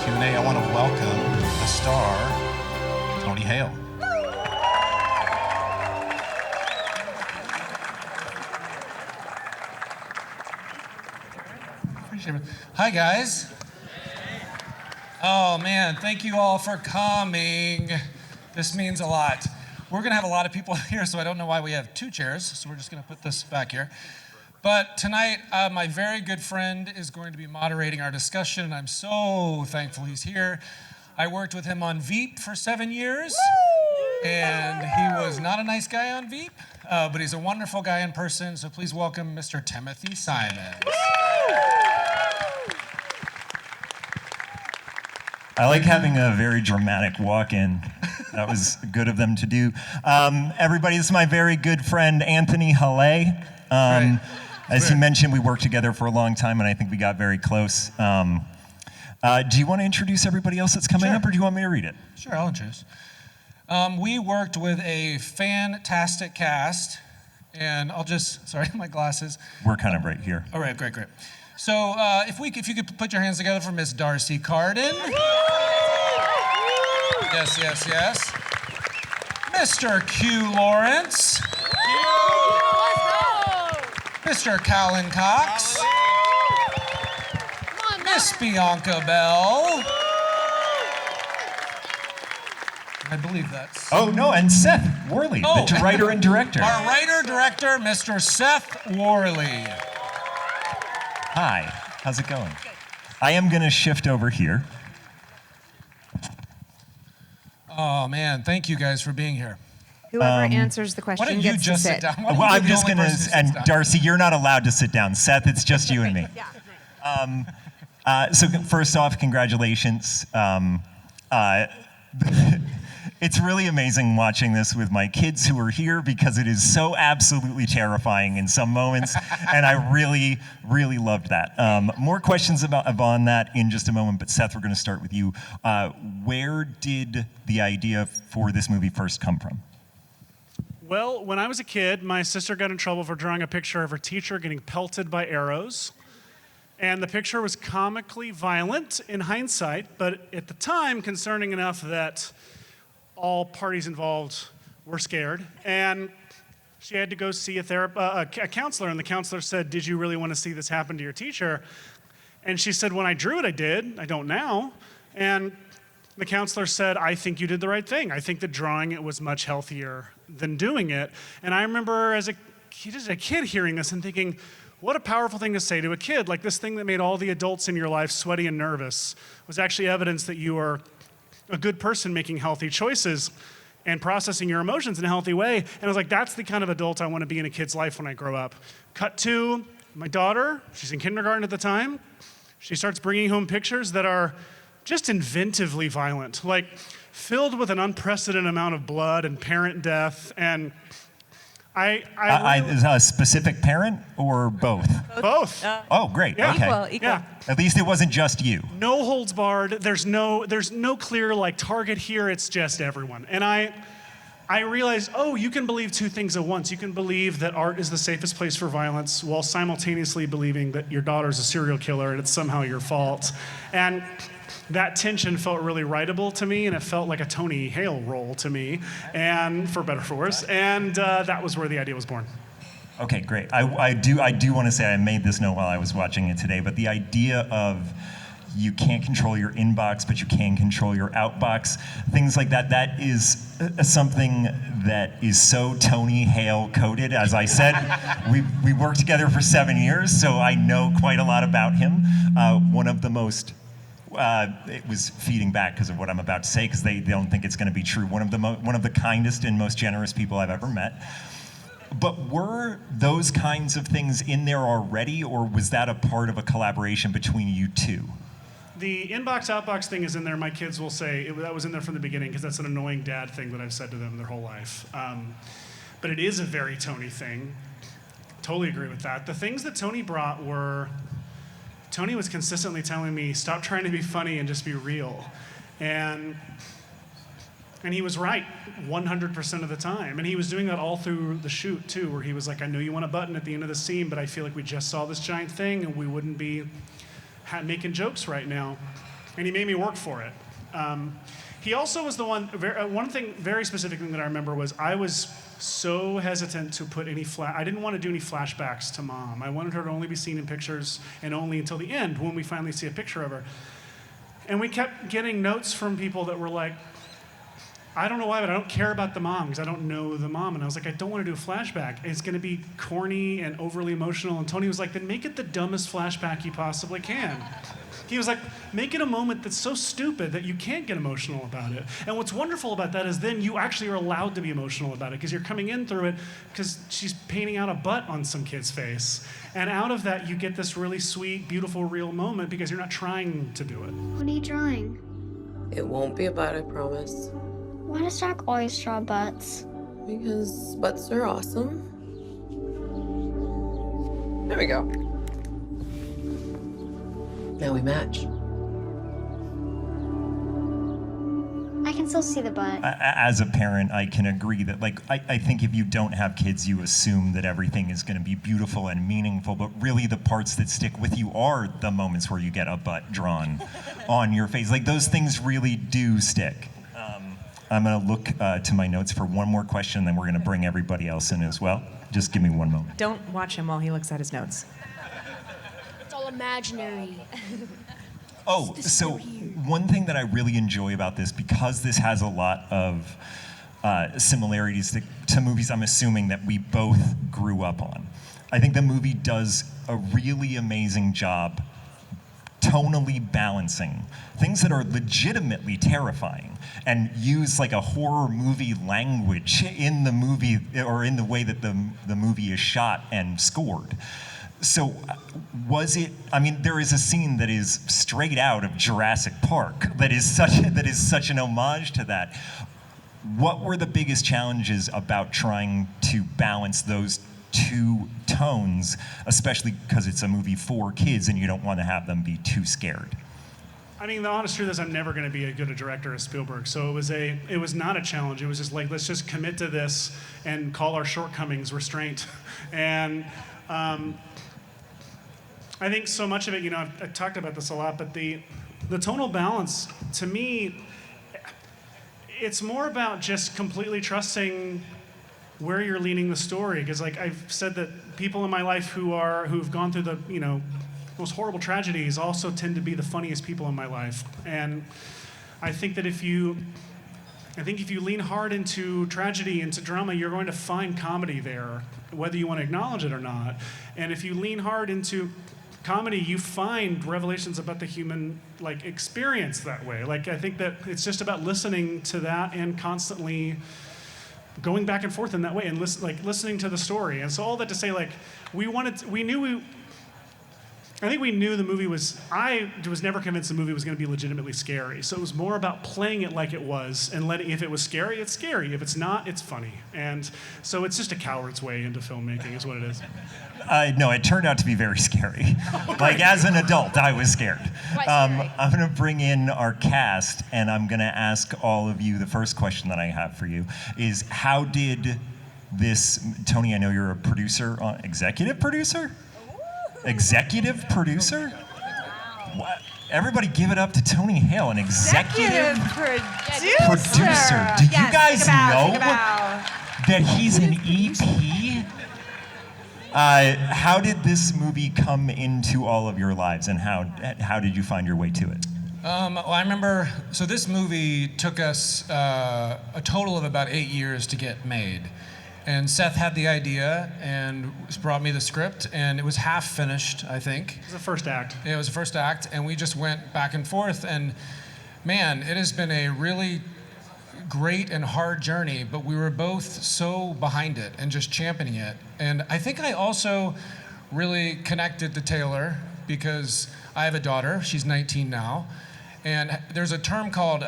Q&A, I want to welcome the star, Tony Hale. Hi, guys. Oh, man, thank you all for coming. This means a lot. We're going to have a lot of people here, so I don't know why we have two chairs, so we're just going to put this back here. But tonight, my very good friend is going to be moderating our discussion, and I'm so thankful he's here. I worked with him on Veep for 7 years, and he was not a nice guy on Veep, but he's a wonderful guy in person, so please welcome Mr. Timothy Simons. I like having a very dramatic walk-in. That was good of them to do. Everybody, this is my very good friend, Anthony Hale. As he mentioned, we worked together for a long time, and I think we got very close. Do you want to introduce everybody else that's coming up, or do you want me to read it? Sure, I'll introduce. We worked with a fantastic cast, and I'll just, sorry, my glasses. We're kind of right here. All right, great. So if you could put your hands together for Miss Darcy Carden. Yes. Mr. Q Lawrence. Mr. Callan Cox. Miss Bianca Bell. I believe that's... Oh, no, and Seth Worley, the writer and director. Our writer-director, Mr. Seth Worley. Hi, how's it going? I am going to shift over here. Oh, man, thank you guys for being here. Whoever answers the question Why don't you gets just to sit down? Well, I'm just going to, and Darcy, you're not allowed to sit down. Seth, it's just you and me. So first off, congratulations. It's really amazing watching this with my kids who are here because it is so absolutely terrifying in some moments, and I really, really loved that. More questions on that in just a moment, but Seth, we're going to start with you. Where did the idea for this movie first come from? Well, when I was a kid, my sister got in trouble for drawing a picture of her teacher getting pelted by arrows. And the picture was comically violent in hindsight, but at the time, concerning enough that all parties involved were scared. And she had to go see a counselor, and the counselor said, "Did you really want to see this happen to your teacher?" And she said, "When I drew it, I did. I don't now." And the counselor said, "I think you did the right thing. I think that drawing it was much healthier than doing it." And I remember as a kid hearing this and thinking, what a powerful thing to say to a kid. Like, this thing that made all the adults in your life sweaty and nervous was actually evidence that you are a good person making healthy choices and processing your emotions in a healthy way. And I was like, that's the kind of adult I want to be in a kid's life when I grow up. Cut to my daughter. She's in kindergarten at the time. She starts bringing home pictures that are just inventively violent, like filled with an unprecedented amount of blood and parent death. And Is that a specific parent or both? Both. Oh, great. Yeah. Okay. Equal. Yeah. At least it wasn't just you. No holds barred. There's no clear target here. It's just everyone. And I realized, you can believe two things at once. You can believe that art is the safest place for violence while simultaneously believing that your daughter's a serial killer and it's somehow your fault. And that tension felt really writable to me, and it felt like a Tony Hale role to me, and for better or for worse. And that was where the idea was born. Okay, great. I do want to say I made this note while I was watching it today, but the idea of you can't control your inbox, but you can control your outbox, things like that, that is something that is so Tony Hale coded. As I said, we worked together for 7 years, so I know quite a lot about him. One of the most it was feeding back because of what I'm about to say, because they don't think it's going to be true. One of the kindest and most generous people I've ever met. But were those kinds of things in there already, or was that a part of a collaboration between you two? The inbox outbox thing is in there. My kids will say that was in there from the beginning because that's an annoying dad thing that I've said to them their whole life. But it is a very Tony thing. Totally agree with that. The things that Tony brought were, Tony was consistently telling me, stop trying to be funny and just be real. And he was right 100% of the time. And he was doing that all through the shoot, too, where he was like, I know you want a button at the end of the scene, but I feel like we just saw this giant thing and we wouldn't be making jokes right now. and he made me work for it. He also was the one thing, very specific thing that I remember was I was so hesitant to put I didn't want to do any flashbacks to Mom. I wanted her to only be seen in pictures and only until the end when we finally see a picture of her. And we kept getting notes from people that were like, I don't know why, but I don't care about the mom because I don't know the mom. And I was like, I don't want to do a flashback. It's going to be corny and overly emotional. And Tony was like, then make it the dumbest flashback you possibly can. He was like, make it a moment that's so stupid that you can't get emotional about it. And what's wonderful about that is then you actually are allowed to be emotional about it because you're coming in through it because she's painting out a butt on some kid's face. And out of that, you get this really sweet, beautiful, real moment because you're not trying to do it. What are you drawing? It won't be a butt, I promise. Why does Jack always draw butts? Because butts are awesome. There we go. Now we match. I can still see the butt. As a parent, I can agree that, like, I think if you don't have kids, you assume that everything is going to be beautiful and meaningful, but really the parts that stick with you are the moments where you get a butt drawn on your face. Like, those things really do stick. I'm going to look to my notes for one more question, then we're going to bring everybody else in as well. Just give me one moment. Don't watch him while he looks at his notes. It's all imaginary. Oh, so one thing that I really enjoy about this, because this has a lot of similarities to movies I'm assuming that we both grew up on, I think the movie does a really amazing job tonally balancing things that are legitimately terrifying and use like a horror movie language in the movie or in the way that the movie is shot and scored. So was it, I mean, there is a scene that is straight out of Jurassic Park that is such an homage to that. What were the biggest challenges about trying to balance those two tones, especially because it's a movie for kids and you don't want to have them be too scared? I mean, the honest truth is I'm never going to be as good a director as Spielberg. So it was not a challenge. It was just like, let's just commit to this and call our shortcomings restraint. And I think so much of it, you know, I've talked about this a lot, but the tonal balance, to me, it's more about just completely trusting where you're leaning the story. Because like I've said that people in my life who've gone through the, you know, most horrible tragedies also tend to be the funniest people in my life. And I think that if you lean hard into tragedy, into drama, you're going to find comedy there, whether you want to acknowledge it or not. And if you lean hard into comedy, you find revelations about the human like experience that way. Like I think that it's just about listening to that and constantly going back and forth in that way and listening to the story. And so all that to say, like I think we knew the movie was, I was never convinced the movie was going to be legitimately scary. So it was more about playing it like it was and letting, if it was scary, it's scary. If it's not, it's funny. And so it's just a coward's way into filmmaking is what it is. No, it turned out to be very scary. Like, as an adult, I was scared. I'm going to bring in our cast, and I'm going to ask all of you, the first question that I have for you is, how did this, Tony, I know you're a producer, executive producer? Executive producer? What? Everybody give it up to Tony Hale, an executive producer. Do you guys know that he's an EP? How did this movie come into all of your lives, and how did you find your way to it? Well, I remember, so this movie took us a total of about 8 years to get made. And Seth had the idea and brought me the script, and it was half finished, I think. It was the first act. Yeah, it was the first act, and we just went back and forth, and man, it has been a really great and hard journey, but we were both so behind it and just championing it. And I think I also really connected to Taylor because I have a daughter, she's 19 now, and there's a term called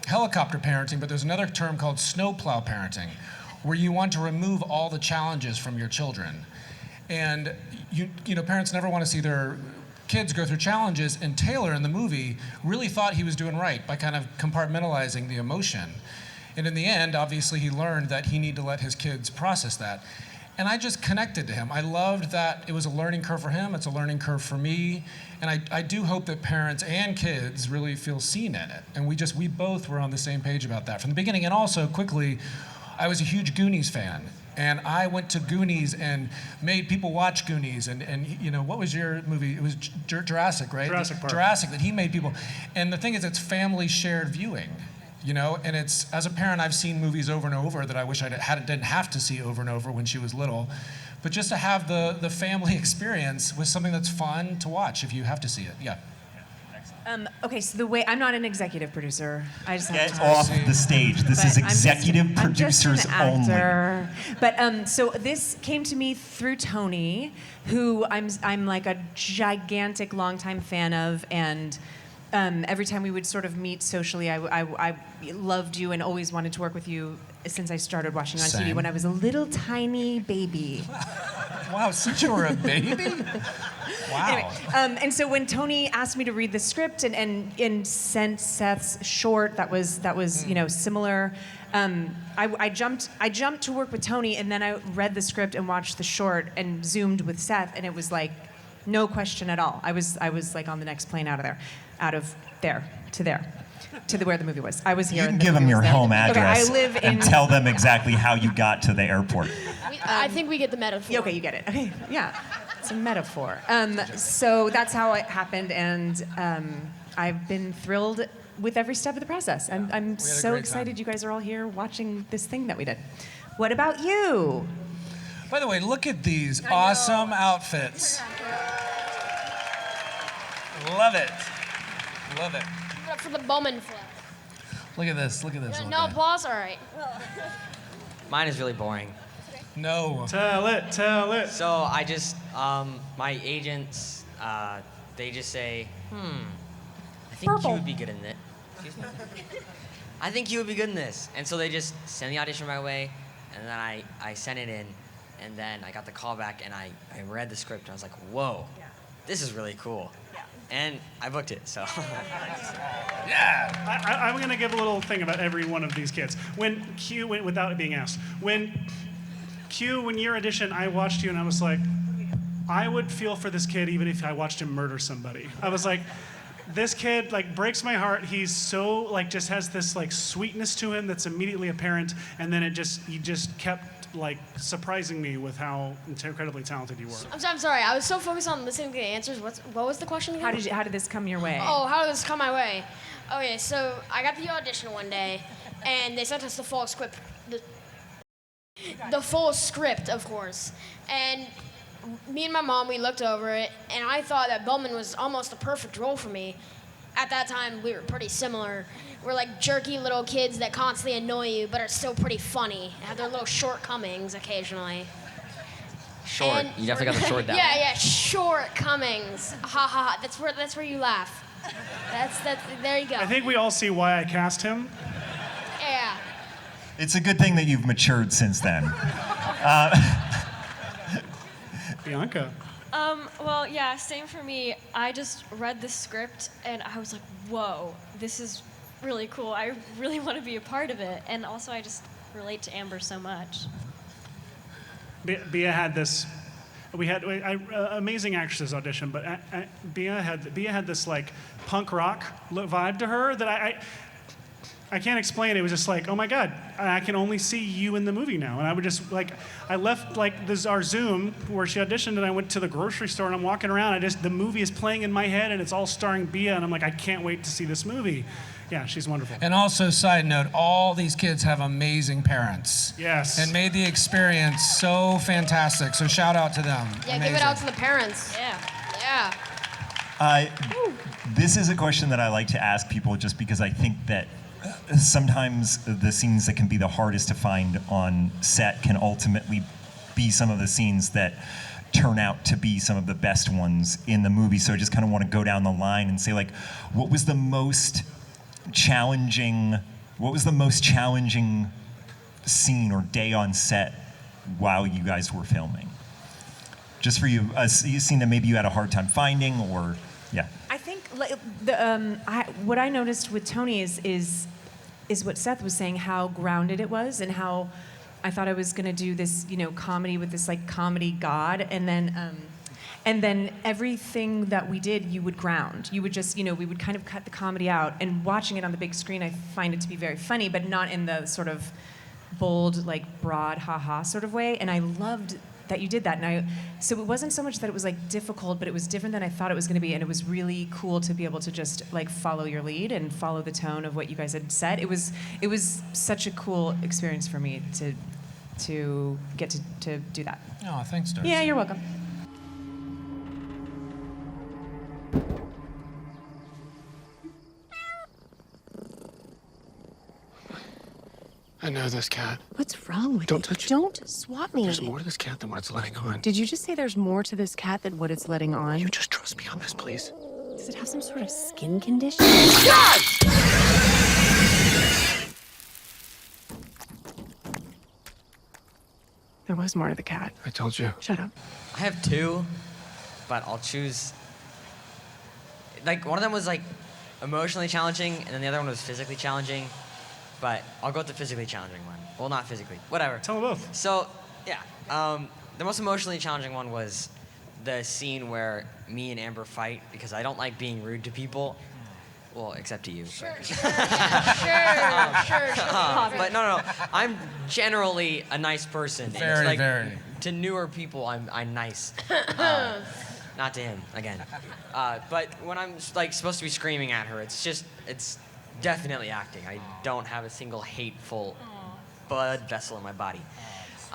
helicopter parenting, but there's another term called snowplow parenting, where you want to remove all the challenges from your children. And you know, parents never want to see their kids go through challenges, and Taylor in the movie really thought he was doing right by kind of compartmentalizing the emotion. And in the end, obviously, he learned that he needed to let his kids process that. And I just connected to him. I loved that it was a learning curve for him, it's a learning curve for me. And I do hope that parents and kids really feel seen in it. And we both were on the same page about that from the beginning. And also, quickly, I was a huge Goonies fan. And I went to Goonies and made people watch Goonies. And you know, what was your movie? It was Jurassic, right? Jurassic Park. Jurassic, that he made people. And the thing is, it's family shared viewing. You know, and it's, as a parent, I've seen movies over and over that I wish didn't have to see over and over when she was little. But just to have the family experience with something that's fun to watch if you have to see it. Yeah. Okay, so the way I'm not an executive producer. I just have Get to off the stage. This is executive I'm just producers an only. actor. But so this came to me through Tony, who I'm like a gigantic longtime fan of, and every time we would sort of meet socially, I loved you and always wanted to work with you since I started watching on TV Same. when I was a little tiny baby. Wow, since you were a baby? Wow. Anyway, and so when Tony asked me to read the script and sent Seth's short that was you know, similar, I jumped to work with Tony, and then I read the script and watched the short and zoomed with Seth, and it was like no question at all. I was like on the next plane out of there to where the movie was. I was here. You can and the give them movie your was there. home Okay, address I live in. and tell them exactly how you got to the airport. I think we get the metaphor. Yeah, okay, you get it. Okay, yeah, it's a metaphor. So that's how it happened, and I've been thrilled with every step of the process. I'm so great excited time. you guys are all here watching this thing that we did. What about you? By the way, look at these awesome outfits. Love it. Love it. Give it up for the Bowman flip. Look at this. Look at this. No little guy. applause? All right. Mine is really boring. No. Tell it. So I just, my agents, they just say, I think you would be good in it. Excuse me? I think you would be good in this. And so they just send the audition my way, and then I sent it in, and then I got the call back, and I read the script, and I was like, whoa, this is really cool. And I booked it, so. Yeah. I'm going to give a little thing about every one of these kids. When Q, without it being asked, when your audition, I watched you and I was like, I would feel for this kid even if I watched him murder somebody. I was like, this kid like breaks my heart. He's so like just has this like sweetness to him that's immediately apparent, and then he just kept like surprising me with how incredibly talented you were. I'm sorry. I was so focused on listening to the answers. What was the question again? How did this come your way? Oh, how did this come my way? Okay, so I got the audition one day, and they sent us the full script. The full script, of course. And me and my mom, we looked over it, and I thought that Bowman was almost a perfect role for me. At that time, we were pretty similar. We're like jerky little kids that constantly annoy you, but are still pretty funny. Have their little shortcomings occasionally. Short. And You definitely got the short down. Yeah, shortcomings. Ha ha ha. That's where you laugh. That's there you go. I think we all see why I cast him. Yeah. It's a good thing that you've matured since then. Bianca. Well, yeah, same for me. I just read the script and I was like, whoa, this is really cool. I really want to be a part of it. And also, I just relate to Amber so much. Bia had this. We had amazing actresses audition, but Bia had this like punk rock vibe to her that I can't explain. It was just like, oh my God, I can only see you in the movie now. And I would just like, I left like this our Zoom where she auditioned, and I went to the grocery store and I'm walking around. The movie is playing in my head and it's all starring Bia, and I'm like, I can't wait to see this movie. Yeah, she's wonderful. And also, side note, all these kids have amazing parents. Yes. And made the experience so fantastic. So shout out to them. Yeah, Amazing. give it out to the parents. Yeah. Yeah. This is a question that I like to ask people just because I think that sometimes the scenes that can be the hardest to find on set can ultimately be some of the scenes that turn out to be some of the best ones in the movie. So I just kind of want to go down the line and say, like, what was the most challenging scene or day on set while you guys were filming? Just for you, a scene that maybe you had a hard time finding, or yeah. I think what I noticed with Tony is what Seth was saying, how grounded it was, and how I thought I was gonna do this, comedy with this like comedy god, and then everything that we did, you would ground. You would just, we would kind of cut the comedy out. And watching it on the big screen, I find it to be very funny, but not in the sort of bold, like broad, ha-ha sort of way. And I loved that you did that. So it wasn't so much that it was like difficult, but it was different than I thought it was going to be. And it was really cool to be able to just like follow your lead and follow the tone of what you guys had said. It was such a cool experience for me to get to do that. Oh, thanks, Darcy. Yeah, you're welcome. I know this cat. What's wrong with Don't you? touch it. Don't swat me. There's more to this cat than what it's letting on. Did you just say there's more to this cat than what it's letting on? You just trust me on this, please. Does it have some sort of skin condition? There was more to the cat. I told you. Shut up. I have two, but I'll choose. Like, one of them was like emotionally challenging, and then the other one was physically challenging. But I'll go with the physically challenging one. Well, not physically. Whatever. Tell them both. So, yeah. The most emotionally challenging one was the scene where me and Amber fight because I don't like being rude to people. Well, except to you. Sure. But no. I'm generally a nice person. And Very, like, very. To newer people, I'm nice. Not to him, again. But when I'm like supposed to be screaming at her, it's definitely acting. I don't have a single hateful blood vessel in my body.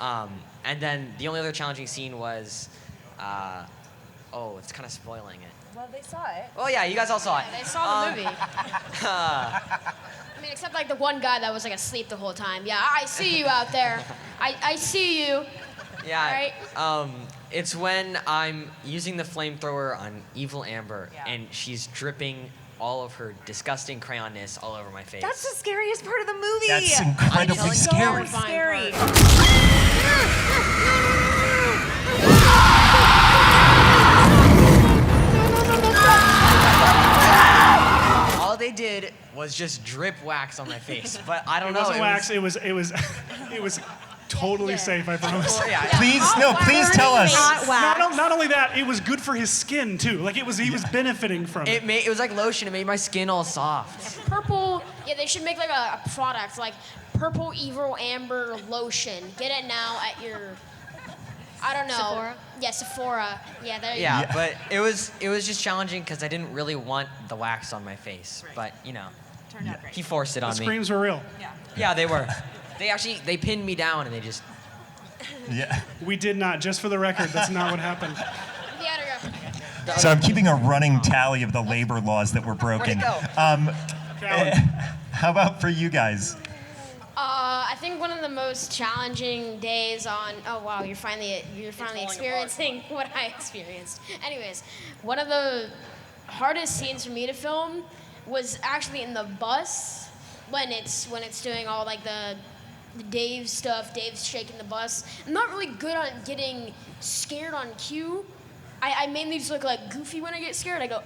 And then the only other challenging scene was, it's kind of spoiling it. Well, they saw it. Oh yeah, you guys all saw it. They saw the movie. I mean, except like the one guy that was like asleep the whole time. Yeah, I see you out there. I see you. Yeah. Right? It's when I'm using the flamethrower on Evil Amber, and she's dripping all of her disgusting crayonness all over my face. That's the scariest part of the movie. That's incredibly It's scary. So scary. All they did was just drip wax on my face, but I don't It know. wasn't wax. It was totally safe, I promise. Well, yeah. Please tell us. Not wax. Not only that, it was good for his skin too. Like he was benefiting from it. It was like lotion. It made my skin all soft. Purple. Yeah, they should make like a product like purple evil amber lotion. Get it now at your. I don't know. Sephora? Yeah, Sephora. Yeah, there you Yeah, go. but it was just challenging because I didn't really want the wax on my face. But Turned out great. he forced it The on me. screams were real. Yeah, they were. They pinned me down and they just. Yeah. We did not. Just for the record, that's not what happened. The autograph. So I'm keeping a running tally of the labor laws that were broken. Coward. How about for you guys? I think one of the most challenging days on. Oh wow, you're finally experiencing what I experienced. Anyways, one of the hardest scenes for me to film was actually in the bus when it's doing all like the Dave stuff. Dave's shaking the bus. I'm not really good on getting scared on cue. I mainly just look like goofy when I get scared. I go.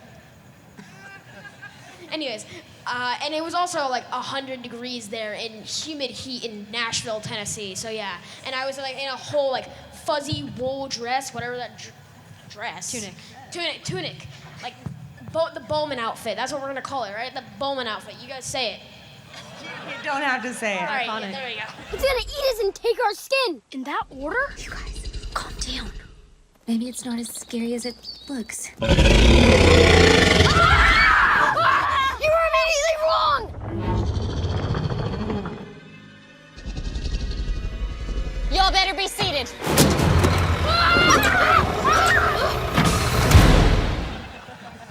Anyways, and it was also like 100 degrees there in humid heat in Nashville, Tennessee. So yeah, and I was like in a whole like fuzzy wool dress, whatever that dress. Tunic. Like the Bowman outfit. That's what we're gonna call it, right? The Bowman outfit. You guys say it. You don't have to say it. All right, yeah, there we go. It's gonna eat us and take our skin. In that order? You guys, calm down. Maybe it's not as scary as it looks. You were immediately wrong! Y'all better be seated.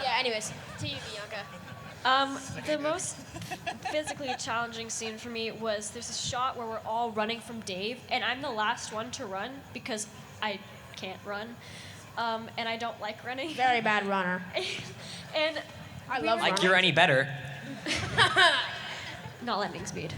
Yeah. Anyways, to you, Bianca. The most physically challenging scene for me was there's a shot where we're all running from Dave, and I'm the last one to run because I can't run, and I don't like running. Very bad runner. And I we love were Like you're any better. not lightning speed.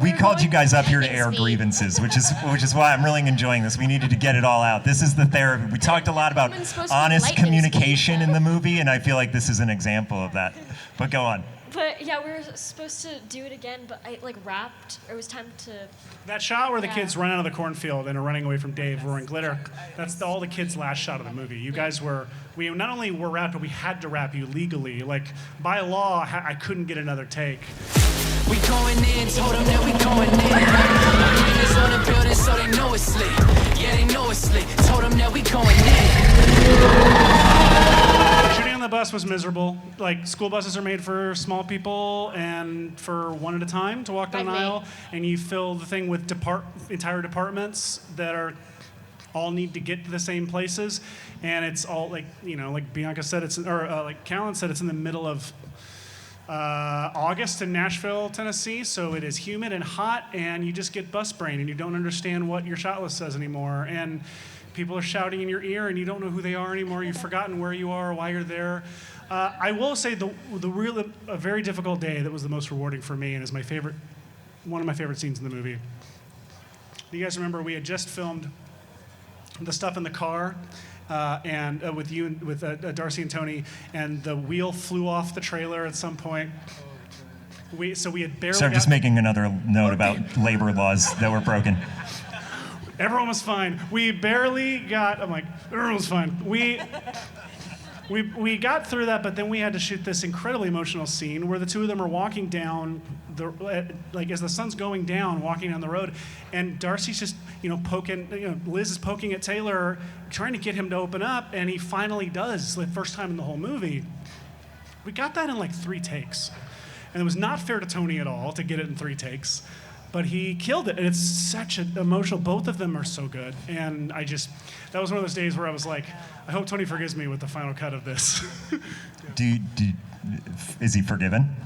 We We're called you going- guys up here to air grievances, which is why I'm really enjoying this. We needed to get it all out. This is the therapy. We talked a lot about Woman's supposed to be honest lightning communication in the movie, and I feel like this is an example of that. But go on. But yeah, we were supposed to do it again, but I like rapped. It was time to. That shot where the Yeah. kids run out of the cornfield and are running away from Dave wearing glitter, that's all the kids' last shot of the movie. You guys we not only were rapped, but we had to rap you legally. Like, by law, I couldn't get another take. We going in, told them that we going in. Niggas on the building, so they know it's lit. Yeah, they know it's lit. Told them that we going in. Shooting on the bus was miserable. Like, school buses are made for small people and for one at a time to walk down an Like me. aisle, and you fill the thing with entire departments that are all need to get to the same places, and it's all like, you know, like Bianca said, like Callan said, it's in the middle of August in Nashville, Tennessee, so it is humid and hot, and you just get bus brain, and you don't understand what your shot list says anymore, and people are shouting in your ear, and you don't know who they are anymore. You've forgotten where you are, why you're there. I will say a very difficult day that was the most rewarding for me, and is one of my favorite scenes in the movie. Do you guys remember we had just filmed the stuff in the car? And with Darcy and Tony, and the wheel flew off the trailer at some point. We had barely. So I'm just making another note about labor laws that were broken. Everyone was fine. We barely got. I'm like, everyone was fine. We got through that, but then we had to shoot this incredibly emotional scene where the two of them are walking down as the sun's going down, walking down the road, and Darcy's just, poking, Liz is poking at Taylor, trying to get him to open up, and he finally does, the first time in the whole movie. We got that in like 3 takes, and it was not fair to Tony at all to get it in 3 takes, but he killed it, and it's such an emotional, both of them are so good, and that was one of those days where I was like, I hope Tony forgives me with the final cut of this. Is he forgiven?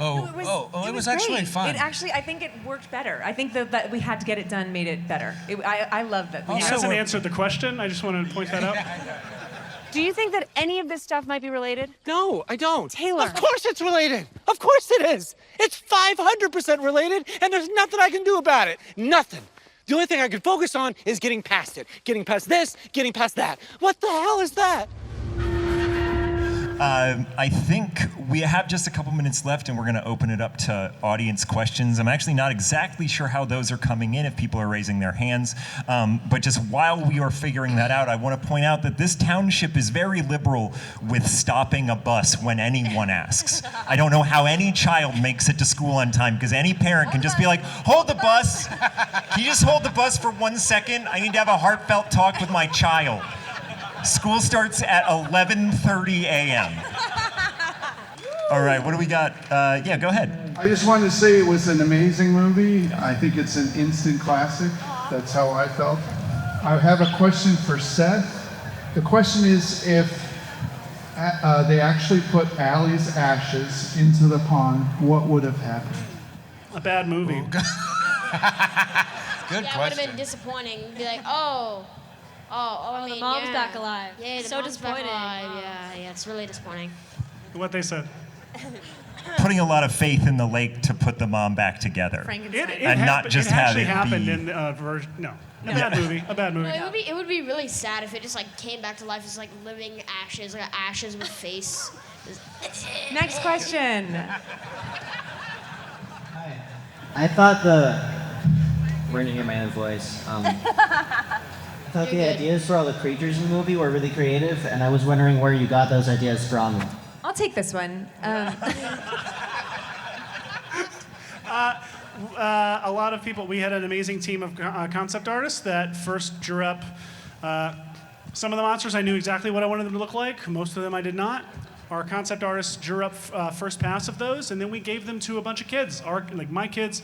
It was actually great. fun. I think it worked better. I think that we had to get it done made it better. I love that. He hasn't answered the question. I just wanted to point that out. Do you think that any of this stuff might be related? No, I don't. Taylor. Of course it's related. Of course it is. It's 500% related, and there's nothing I can do about it. Nothing. The only thing I can focus on is getting past it. Getting past this, getting past that. What the hell is that? I think we have just a couple minutes left, and we're going to open it up to audience questions. I'm actually not exactly sure how those are coming in, if people are raising their hands. But just while we are figuring that out, I want to point out that this township is very liberal with stopping a bus when anyone asks. I don't know how any child makes it to school on time, because any parent can just be like, hold the bus. Can you just hold the bus for 1 second? I need to have a heartfelt talk with my child. School starts at 11:30 a.m. All right, what do we got? Yeah, go ahead. I just wanted to say it was an amazing movie. I think it's an instant classic. That's how I felt. I have a question for Seth. The question is if they actually put Allie's ashes into the pond, what would have happened? A bad movie. Good It would have question. been disappointing. Be like, I mean, the mom's yeah. back alive. Yeah, the So mom's back disappointing. alive. Yeah, it's really disappointing. What they said. Putting a lot of faith in the lake to put the mom back together. And not just it have actually it happened be... in version. No. A bad movie. A bad movie. No, it would be really sad if it just like came back to life as like living ashes, like ashes with face. Next question. I thought we're gonna hear my own voice. I thought the ideas for all the creatures in the movie were really creative, and I was wondering where you got those ideas from. I'll take this one. A lot of people, we had an amazing team of concept artists that first drew up some of the monsters. I knew exactly what I wanted them to look like. Most of them I did not. Our concept artists drew up first pass of those, and then we gave them to a bunch of kids, like my kids,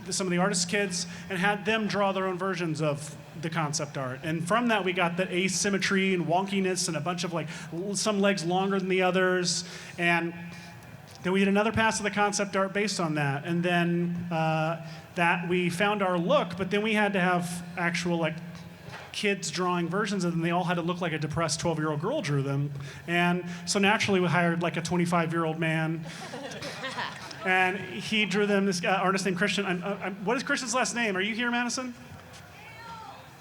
some of the artists' kids, and had them draw their own versions of the concept art. And from that, we got the asymmetry and wonkiness and a bunch of like some legs longer than the others. And then we did another pass of the concept art based on that. And then that we found our look, but then we had to have actual like kids drawing versions of them. They all had to look like a depressed 12-year-old girl drew them. And so naturally we hired like a 25-year-old man. And he drew them, this artist named Christian. What is Christian's last name? Are you here, Madison?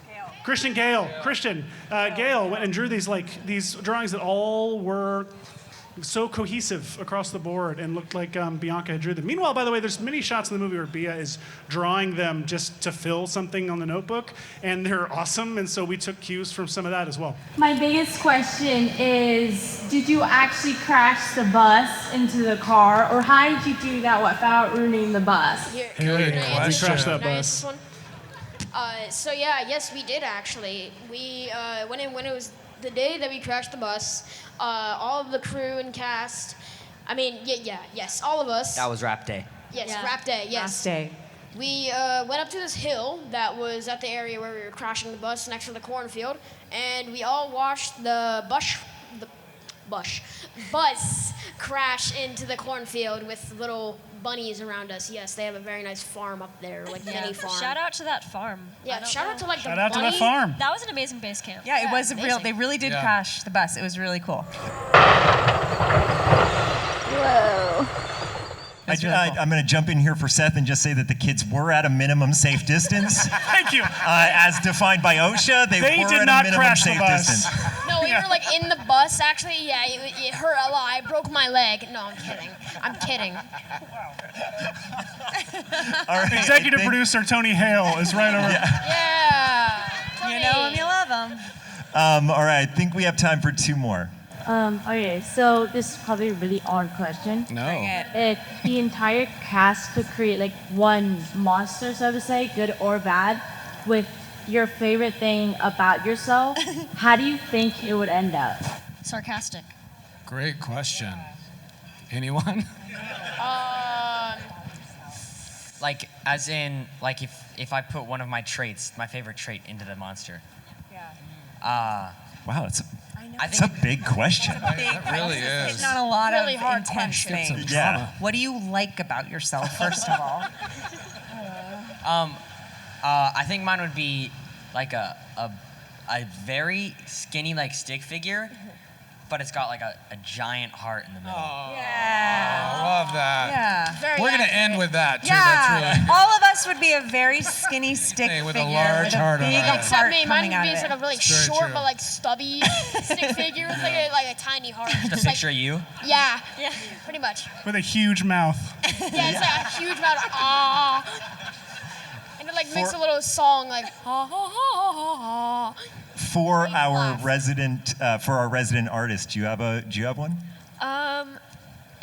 Gale. Christian Gale. Christian Gale went and drew these drawings that all were so cohesive across the board and looked like Bianca had drew them. Meanwhile, by the way, there's many shots in the movie where Bia is drawing them just to fill something on the notebook, and they're awesome, and so we took cues from some of that as well. My biggest question is, did you actually crash the bus into the car, or how did you do that without ruining the bus? Here, Good can I answer- question. Crash that can I bus. answer this one? So yeah, yes, we did actually. We when it was the day that we crashed the bus, all of the crew and cast, I mean, yes, all of us. That was rap day. Yes, Yeah. rap day. Yes. Last day. We went up to this hill that was at the area where we were crashing the bus next to the cornfield, and we all watched the bus crash into the cornfield with little bunnies around us. Yes, they have a very nice farm up there, like mini farm. Shout out to that farm. Yeah, shout out to like Shout the out to bunny. that farm. That was an amazing base camp. Yeah, it was amazing. real. They really did Yeah. crash the bus. It was really cool. Whoa. I'm going to jump in here for Seth and just say that the kids were at a minimum safe distance. Thank you. As defined by OSHA, they They were did at not a minimum crash the safe bus. distance. No, we were like in the bus. Actually, yeah, it hurt a lot. I broke my leg. No, I'm kidding. I'm kidding. All right, Executive I think- producer Tony Hale is right over. Yeah. You know them, you love them. All right, I think we have time for two more. Okay, so this is probably a really odd question. No. If the entire cast could create like one monster, so to say, good or bad, with your favorite thing about yourself, how do you think it would end up? Sarcastic. Great question. Anyone? Like, as in, like if I put one of my traits, my favorite trait, into the monster. Yeah. Wow, it's I a big question. That really is. It's not a lot Really of hard intense question. things. Yeah. What do you like about yourself, first of all? I think mine would be like a very skinny like stick figure, but it's got like a giant heart in the middle. I love that. Yeah. Very We're going to accurate. end with that, too. Yeah. That's really... All of us would be a very skinny stick Hey, with a figure large heart on big it. heart Except me, mine coming would out be of just it. like a really It's very short true. but like stubby stick figure with like a tiny heart. Just a Just like, picture of you. yeah, Yeah. pretty much. With a huge mouth. Yeah, it's like a huge amount of and it like makes a little song like ha ha ha ha ha. For our resident artist, do you have one?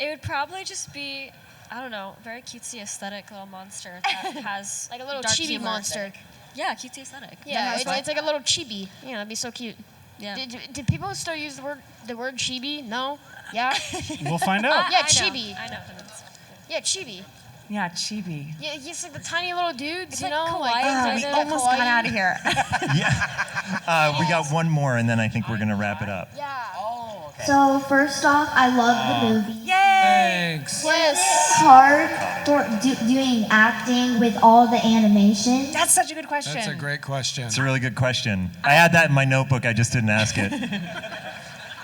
It would probably just be, I don't know, very cutesy aesthetic little monster that has Like a little dark chibi humor. monster. Yeah, cutesy aesthetic. Yeah, it's like a little chibi. Yeah, that'd be so cute. Yeah. Did people still use the word chibi? No? Yeah? We'll find out. Yeah, I know. chibi. I know what it is. Yeah, chibi. Yeah, chibi. Yeah, he's like the tiny little dudes, It's you like know? kawaii. We almost got out of here. Yeah. We got one more, and then I think we're going to wrap it up. Yeah. So first off, I love the movie. Yay! Thanks. Yes. Hard for doing acting with all the animation. That's such a good question. That's a great question. It's a really good question. I had that in my notebook. I just didn't ask it.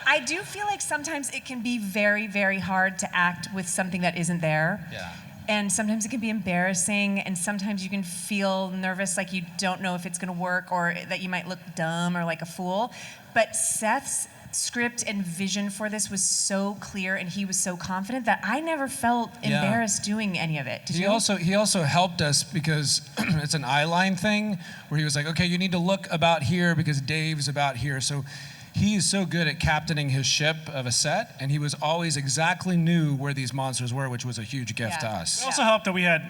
I do feel like sometimes it can be very, very hard to act with something that isn't there. Yeah. And sometimes it can be embarrassing, and sometimes you can feel nervous, like you don't know if it's going to work, or that you might look dumb or like a fool. But Seth's script and vision for this was so clear, and he was so confident that I never felt Yeah. embarrassed doing any of it. Did He you? also helped us because it's an eye line thing where he was like, okay, you need to look about here because Dave's about here. So he is so good at captaining his ship of a set, and he was always exactly knew where these monsters were, which was a huge gift to us. It also helped that we had,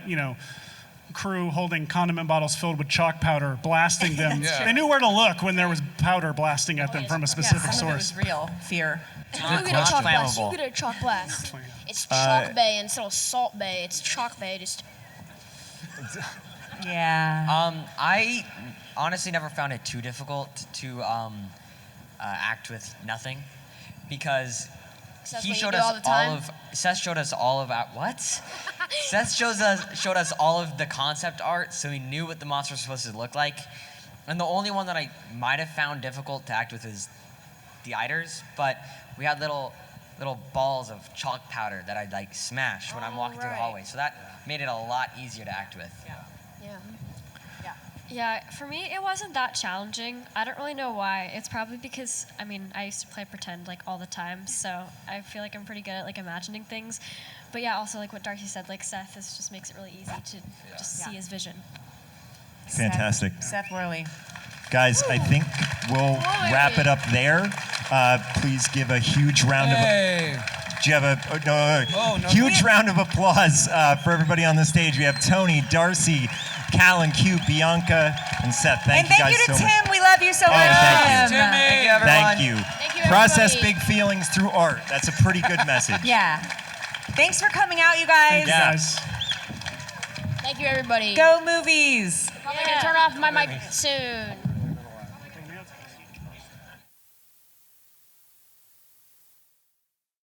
crew holding condiment bottles filled with chalk powder, blasting them. Yeah. They knew where to look when there was powder blasting at them from a specific some source. of it was real fear. You get a chalk blast. You flammable. get a chalk blast. It's chalk bay instead of salt bay. It's chalk bay. Just Yeah. I honestly never found it too difficult to act with nothing, because that's he what you showed do us all the time? Seth showed us all of what? Seth showed us all of the concept art, so he knew what the monster was supposed to look like. And the only one that I might have found difficult to act with is the eiters, but we had little balls of chalk powder that I'd like smash when I'm walking through the hallway, so that made it a lot easier to act with. yeah. Yeah, for me, it wasn't that challenging. I don't really know why. It's probably because, I mean, I used to play pretend like all the time, so I feel like I'm pretty good at like imagining things. But yeah, also like what Darcy said, like Seth, this just makes it really easy to just see his vision. Fantastic. Seth Worley. Guys, I think we'll wrap it up there. Please give a huge round of... Do you have a huge round of applause for everybody on the stage? We have Tony, Darcy, Cal and Q, Bianca, and Seth. Thank you guys so much. And thank you to Tim. We love you so much. Thank you. Thank you, everyone. Thank you. Thank you, Process everybody. big feelings through art. That's a pretty good message. Yeah. Thanks for coming out, you guys. Yes. Thank you, everybody. Go movies. I'm probably gonna turn off my mic soon.